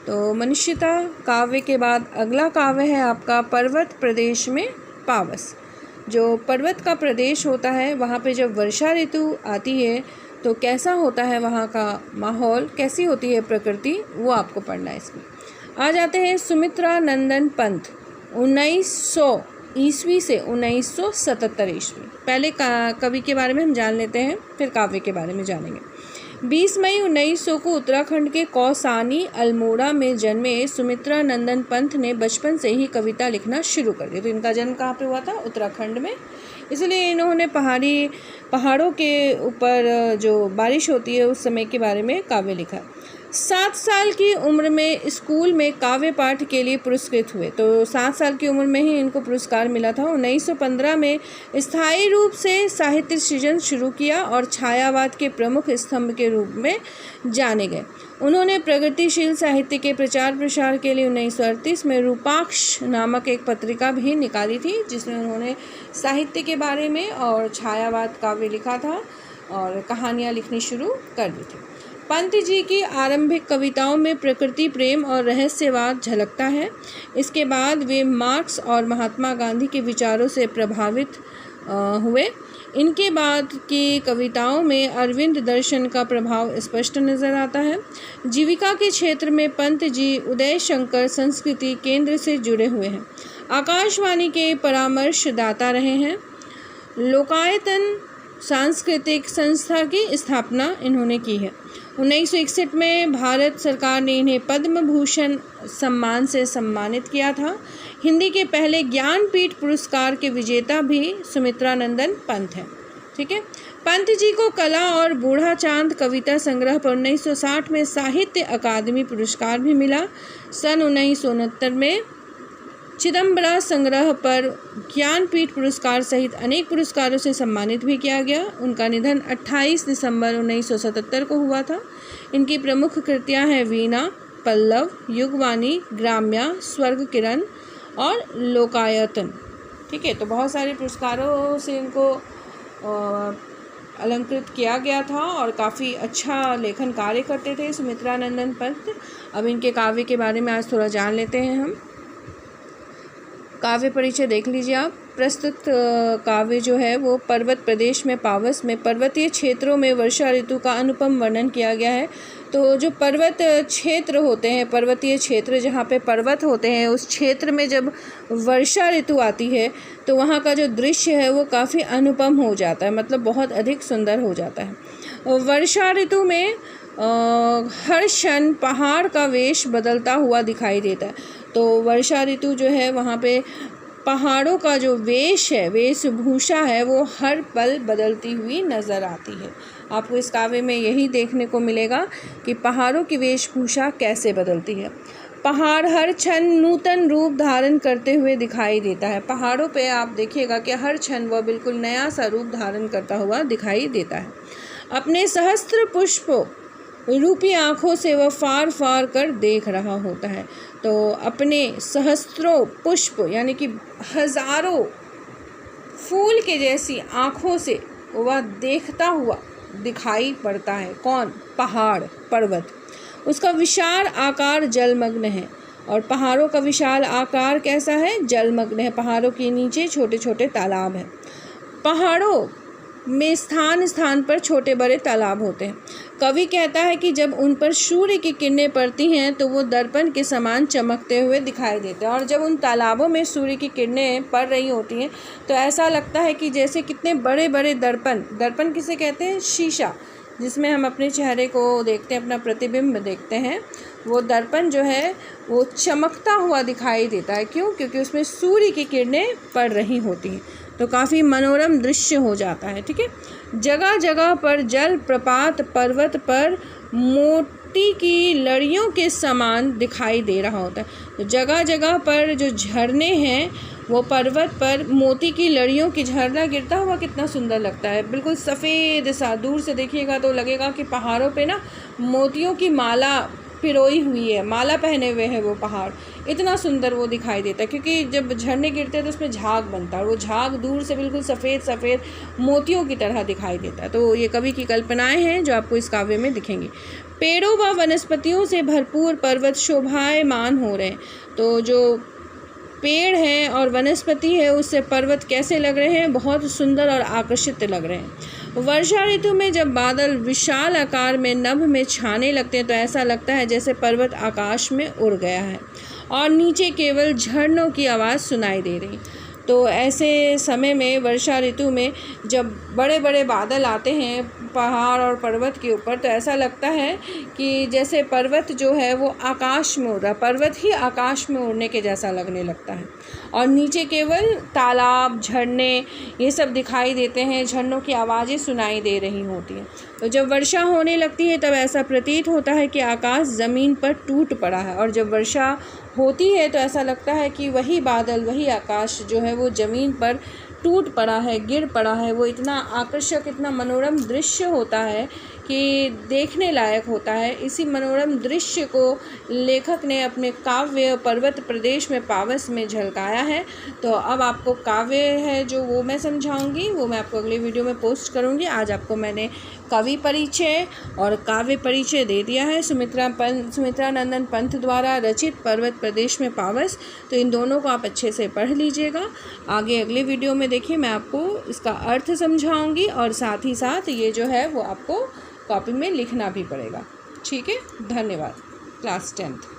तो मनुष्यता काव्य के बाद अगला काव्य है आपका पर्वत प्रदेश में पावस। जो पर्वत का प्रदेश होता है वहाँ पे जब वर्षा ऋतु आती है तो कैसा होता है वहाँ का माहौल, कैसी होती है प्रकृति, वो आपको पढ़ना है इसमें। आ जाते हैं सुमित्रा नंदन पंत 1900 ईस्वी से 1977 ईस्वी। पहले कवि के बारे में हम जान लेते हैं, फिर काव्य के बारे में जानेंगे। 20 मई 1900 को उत्तराखंड के कौसानी अल्मोड़ा में जन्मे सुमित्रा नंदन पंत ने बचपन से ही कविता लिखना शुरू कर दिया। तो इनका जन्म कहाँ पे हुआ था? उत्तराखंड में। इसलिए इन्होंने पहाड़ों के ऊपर जो बारिश होती है उस समय के बारे में काव्य लिखा। 7 साल की उम्र में स्कूल में काव्य पाठ के लिए पुरस्कृत हुए। तो 7 साल की उम्र में ही इनको पुरस्कार मिला था। 1915 में स्थायी रूप से साहित्य सृजन शुरू किया और छायावाद के प्रमुख स्तंभ के रूप में जाने गए। उन्होंने प्रगतिशील साहित्य के प्रचार प्रसार के लिए 1938 में रूपाक्ष नामक एक पत्रिका भी निकाली थी, जिसमें उन्होंने साहित्य के बारे में और छायावाद काव्य लिखा था और कहानियाँ लिखनी शुरू कर दी थी। पंत जी की आरंभिक कविताओं में प्रकृति प्रेम और रहस्यवाद झलकता है। इसके बाद वे मार्क्स और महात्मा गांधी के विचारों से प्रभावित हुए। इनके बाद की कविताओं में अरविंद दर्शन का प्रभाव स्पष्ट नज़र आता है। जीविका के क्षेत्र में पंत जी उदय शंकर संस्कृति केंद्र से जुड़े हुए हैं। आकाशवाणी के परामर्शदाता रहे हैं। लोकायतन सांस्कृतिक संस्था की स्थापना इन्होंने की है। 1961 में भारत सरकार ने इन्हें पद्म भूषण सम्मान से सम्मानित किया था। हिंदी के पहले ज्ञानपीठ पुरस्कार के विजेता भी सुमित्रा नंदन पंत हैं। ठीक है। पंत जी को कला और बूढ़ा चांद कविता संग्रह पर 1960 में साहित्य अकादमी पुरस्कार भी मिला। सन 1969 में चिदम्बरा संग्रह पर ज्ञानपीठ पुरस्कार सहित अनेक पुरस्कारों से सम्मानित भी किया गया। उनका निधन 28 दिसंबर 1977 को हुआ था। इनकी प्रमुख कृतियां हैं वीणा, पल्लव, युगवाणी, ग्राम्या, स्वर्ग किरण और लोकायतन। ठीक है। तो बहुत सारे पुरस्कारों से इनको अलंकृत किया गया था और काफ़ी अच्छा लेखन कार्य करते थे सुमित्रा नंदन पंत। अब इनके काव्य के बारे में आज थोड़ा जान लेते हैं हम। काव्य परिचय देख लीजिए आप। प्रस्तुत काव्य जो है वो पर्वत प्रदेश में पावस में पर्वतीय क्षेत्रों में वर्षा ऋतु का अनुपम वर्णन किया गया है। तो जो पर्वत क्षेत्र होते हैं, पर्वतीय क्षेत्र जहाँ पे पर्वत होते हैं, उस क्षेत्र में जब वर्षा ऋतु आती है तो वहाँ का जो दृश्य है वो काफ़ी अनुपम हो जाता है, मतलब बहुत अधिक सुंदर हो जाता है। वर्षा ऋतु में हर क्षण पहाड़ का वेश बदलता हुआ दिखाई देता है। तो वर्षा ऋतु जो है वहाँ पे पहाड़ों का जो वेश है, वेशभूषा है, वो हर पल बदलती हुई नज़र आती है। आपको इस काव्य में यही देखने को मिलेगा कि पहाड़ों की वेशभूषा कैसे बदलती है। पहाड़ हर क्षण नूतन रूप धारण करते हुए दिखाई देता है। पहाड़ों पे आप देखिएगा कि हर क्षण वह बिल्कुल नया सा रूप धारण करता हुआ दिखाई देता है। अपने सहस्त्र पुष्पों रूपी आँखों से वह फार फार कर देख रहा होता है। तो अपने सहस्त्रों पुष्प यानी कि हजारों फूल के जैसी आँखों से वह देखता हुआ दिखाई पड़ता है। कौन? पहाड़, पर्वत। उसका विशाल आकार जलमग्न है। और पहाड़ों का विशाल आकार कैसा है? जलमग्न है। पहाड़ों के नीचे छोटे छोटे तालाब हैं। पहाड़ों में स्थान स्थान पर छोटे बड़े तालाब होते हैं। कवि कहता है कि जब उन पर सूर्य की किरणें पड़ती हैं तो वो दर्पण के समान चमकते हुए दिखाई देते हैं। और जब उन तालाबों में सूर्य की किरणें पड़ रही होती हैं तो ऐसा लगता है कि जैसे कितने बड़े बड़े दर्पण किसे कहते हैं? शीशा, जिसमें हम अपने चेहरे को देखते हैं, अपना प्रतिबिंब देखते हैं। वो दर्पण जो है वो चमकता हुआ दिखाई देता है। क्यों? क्योंकि उसमें सूर्य की किरणें पड़ रही होती हैं। तो काफ़ी मनोरम दृश्य हो जाता है। ठीक है। जगह जगह पर जल प्रपात पर्वत पर मोती की लड़ियों के समान दिखाई दे रहा होता है। तो जगह जगह पर जो झरने हैं वो पर्वत पर मोती की लड़ियों की झरना गिरता हुआ कितना सुंदर लगता है। बिल्कुल सफ़ेद सा, दूर से देखिएगा तो लगेगा कि पहाड़ों पे ना मोतियों की माला पिरोई हुई है, माला पहने हुए है वो पहाड़, इतना सुंदर वो दिखाई देता है। क्योंकि जब झरने गिरते हैं तो उसमें झाग बनता है और वो झाग दूर से बिल्कुल सफ़ेद सफ़ेद मोतियों की तरह दिखाई देता है। तो ये कवि की कल्पनाएं हैं जो आपको इस काव्य में दिखेंगी। पेड़ों व वनस्पतियों से भरपूर पर्वत शोभायमान हो रहे हैं। तो जो पेड़ हैं और वनस्पति है उससे पर्वत कैसे लग रहे हैं, बहुत सुंदर और आकर्षित लग रहे हैं। वर्षा ऋतु में जब बादल विशाल आकार में नभ में छाने लगते हैं तो ऐसा लगता है जैसे पर्वत आकाश में उड़ गया है और नीचे केवल झरनों की आवाज़ सुनाई दे रही। तो ऐसे समय में वर्षा ऋतु में जब बड़े बड़े बादल आते हैं पहाड़ और पर्वत के ऊपर तो ऐसा लगता है कि जैसे पर्वत जो है वो आकाश में उड़ रहा है, पर्वत ही आकाश में उड़ने के जैसा लगने लगता है और नीचे केवल तालाब, झरने ये सब दिखाई देते हैं, झरनों की आवाज़ें सुनाई दे रही होती हैं। तो जब वर्षा होने लगती है तब ऐसा प्रतीत होता है कि आकाश ज़मीन पर टूट पड़ा है और जब वर्षा होती है तो ऐसा लगता है कि वही बादल, वही आकाश जो है वो ज़मीन पर टूट पड़ा है, गिर पड़ा है। वो इतना आकर्षक, इतना मनोरम दृश्य होता है कि देखने लायक होता है। इसी मनोरम दृश्य को लेखक ने अपने काव्य पर्वत प्रदेश में पावस में झलकाया है। तो अब आपको काव्य है जो वो मैं समझाऊंगी, वो मैं आपको अगले वीडियो में पोस्ट करूंगी। आज आपको मैंने कवि परिचय और काव्य परिचय दे दिया है सुमित्रा नंदन पंत द्वारा रचित पर्वत प्रदेश में पावस। तो इन दोनों को आप अच्छे से पढ़ लीजिएगा। आगे अगले वीडियो में देखिए मैं आपको इसका अर्थ समझाऊंगी और साथ ही साथ ये जो है वो आपको कॉपी में लिखना भी पड़ेगा। ठीक है, धन्यवाद। Class 10th।